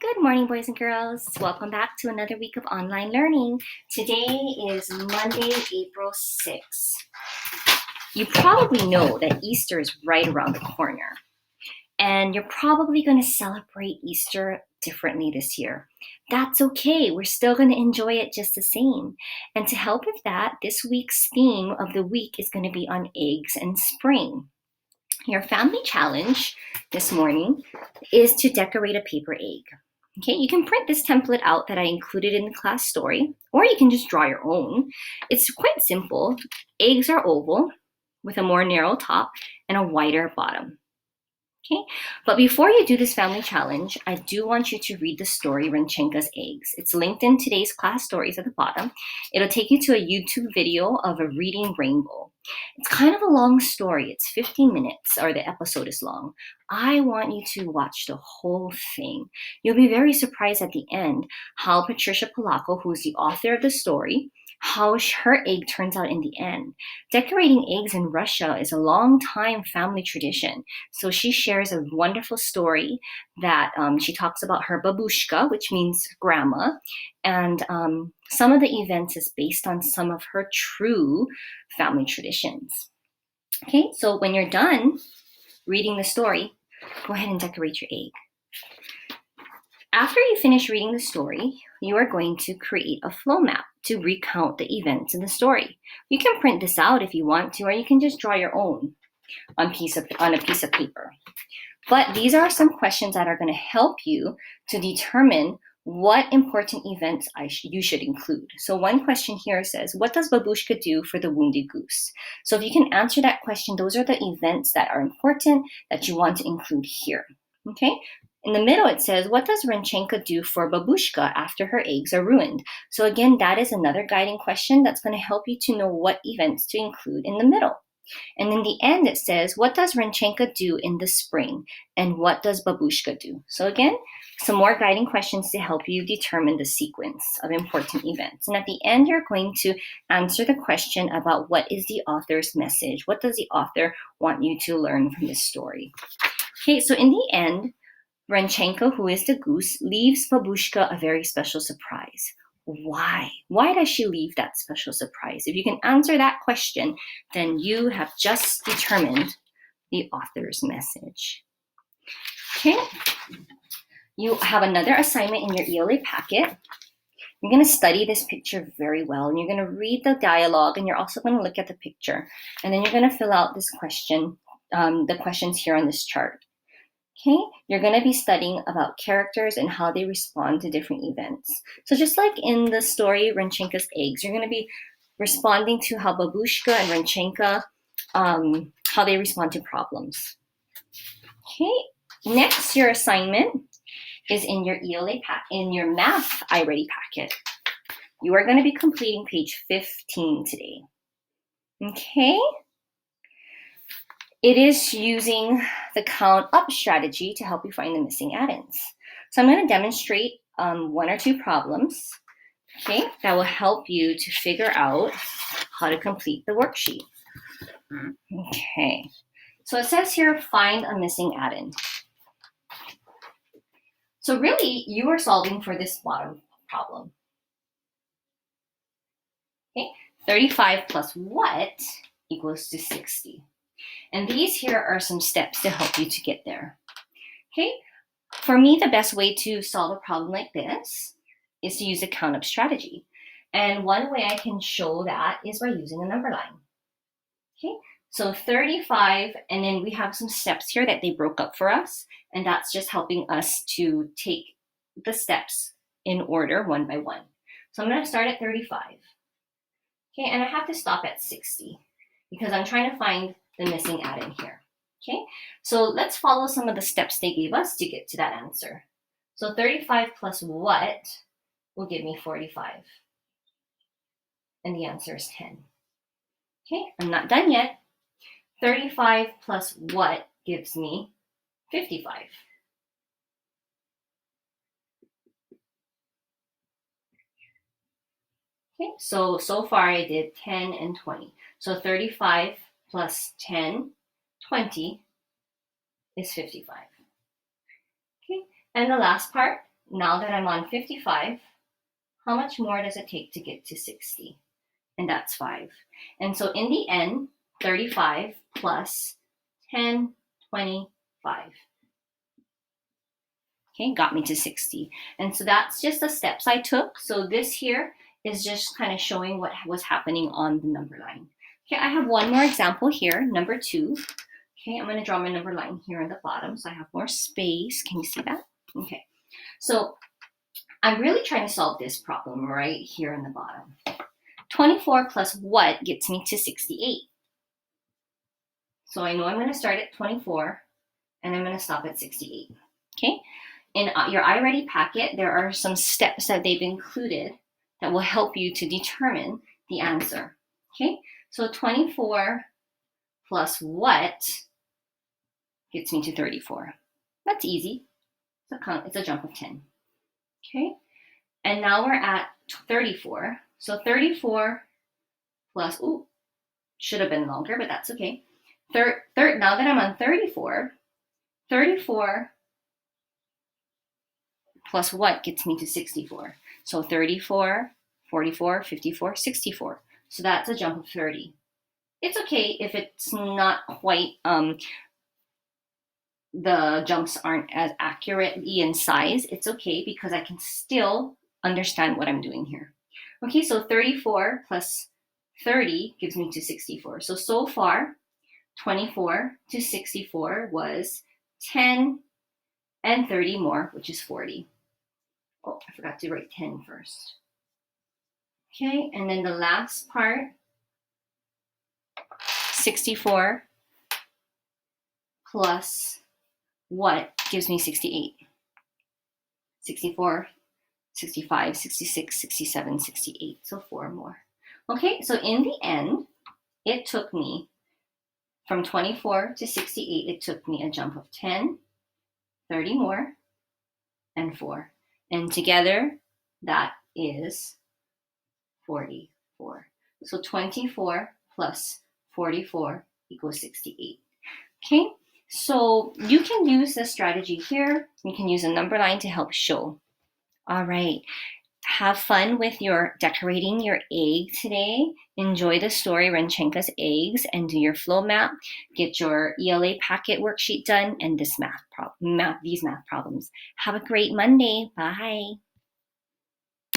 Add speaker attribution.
Speaker 1: Good morning, boys and girls. Welcome back to another week of online learning. Today is Monday, April 6th. You probably know that Easter is right around the corner, and you're probably going to celebrate Easter differently this year. That's okay. We're still going to enjoy it just the same. And to help with that, this week's theme of the week is going to be on eggs and spring. Your family challenge this morning is to decorate a paper egg. Okay, you can print this template out that I included in the class story, or you can just draw your own. It's quite simple. Eggs are oval with a more narrow top and a wider bottom. Okay, but before you do this family challenge, I do want you to read the story Renchenka's Eggs. It's linked in today's class stories at the bottom. It'll take you to a YouTube video of a reading rainbow. It's kind of a long story. It's 15 minutes, or the episode is long. I want you to watch the whole thing. You'll be very surprised at the end how Patricia Polacco, who's the author of the story, how her egg turns out in the end. Decorating eggs in Russia is a long-time family tradition. So she shares a wonderful story that she talks about her babushka, which means grandma, and some of the events is based on some of her true family traditions. Okay, so when you're done reading the story, go ahead and decorate your egg. After you finish reading the story, you are going to create a flow map to recount the events in the story. You can print this out if you want to, or you can just draw your own on a piece of paper. But these are some questions that are going to help you to determine what important events you should include. So one question here says, what does Babushka do for the wounded goose? So if you can answer that question, those are the events that are important that you want to include here. Okay? In the middle, it says, what does Renchenka do for Babushka after her eggs are ruined? So again, that is another guiding question that's going to help you to know what events to include in the middle. And in the end, it says, what does Renchenka do in the spring? And what does Babushka do? So again, some more guiding questions to help you determine the sequence of important events. And at the end, you're going to answer the question about what is the author's message? What does the author want you to learn from this story? Okay, so in the end, Renchenka, who is the goose, leaves Babushka a very special surprise. Why? Why does she leave that special surprise? If you can answer that question, then you have just determined the author's message. Okay? You have another assignment in your ELA packet. You're going to study this picture very well, and you're going to read the dialogue, and you're also going to look at the picture. And then you're going to fill out this question, the questions here on this chart. Okay, you're going to be studying about characters and how they respond to different events. So just like in the story Renchenka's Eggs, you're going to be responding to how Babushka and Renchenka, how they respond to problems. Okay, next, your assignment is in your ELA in your math iReady packet. You are going to be completing page 15 today. Okay. It is using the count up strategy to help you find the missing addends. So I'm going to demonstrate one or two problems, okay, that will help you to figure out how to complete the worksheet. Okay, so it says here, find a missing addend. So really, you are solving for this bottom problem. Okay, 35 plus what equals to 60? And these here are some steps to help you to get there. Okay, for me, the best way to solve a problem like this is to use a count up strategy. And one way I can show that is by using a number line. Okay, so 35, and then we have some steps here that they broke up for us, and that's just helping us to take the steps in order one by one. So I'm going to start at 35. Okay, and I have to stop at 60 because I'm trying to find the missing addend here. Okay, so let's follow some of the steps they gave us to get to that answer. So 35 plus what will give me 45? And the answer is 10. Okay, I'm not done yet. 35 plus what gives me 55? Okay, so far I did 10 and 20. So 35 plus 10, 20 is 55. Okay, and the last part, now that I'm on 55, how much more does it take to get to 60? And that's 5. And so in the end, 35 plus 10, 25. Okay, got me to 60. And so that's just the steps I took. So this here is just kind of showing what was happening on the number line. Okay, I have one more example here, number 2. Okay, I'm going to draw my number line here at the bottom so I have more space. Can you see that? Okay, so I'm really trying to solve this problem right here in the bottom. 24 plus what gets me to 68? So I know I'm going to start at 24 and I'm going to stop at 68. Okay, in your iReady packet, there are some steps that they've included that will help you to determine the answer. Okay, so 24 plus what gets me to 34? That's easy. It's a jump of 10. Okay, and now we're at 34. So 34 plus, ooh, should have been longer, but that's okay. Now that I'm on 34 plus what gets me to 64? So 34, 44, 54, 64. So that's a jump of 30. It's okay if it's not quite, the jumps aren't as accurately in size. It's okay because I can still understand what I'm doing here. Okay, so 34 plus 30 gives me to 64. So far, 24 to 64 was 10 and 30 more, which is 40. Oh, I forgot to write 10 first. Okay, and then the last part, 64 plus what gives me 68? 64, 65, 66, 67, 68, so 4 more. Okay, so in the end, it took me from 24 to 68, it took me a jump of 10, 30 more, and 4. And together, that is 44. So 24 plus 44 equals 68. Okay, so you can use this strategy here. You can use a number line to help show. All right, have fun with your decorating your egg today. Enjoy the story Renchenka's Eggs and do your flow map. Get your ELA packet worksheet done and these math problems. Have a great Monday. Bye.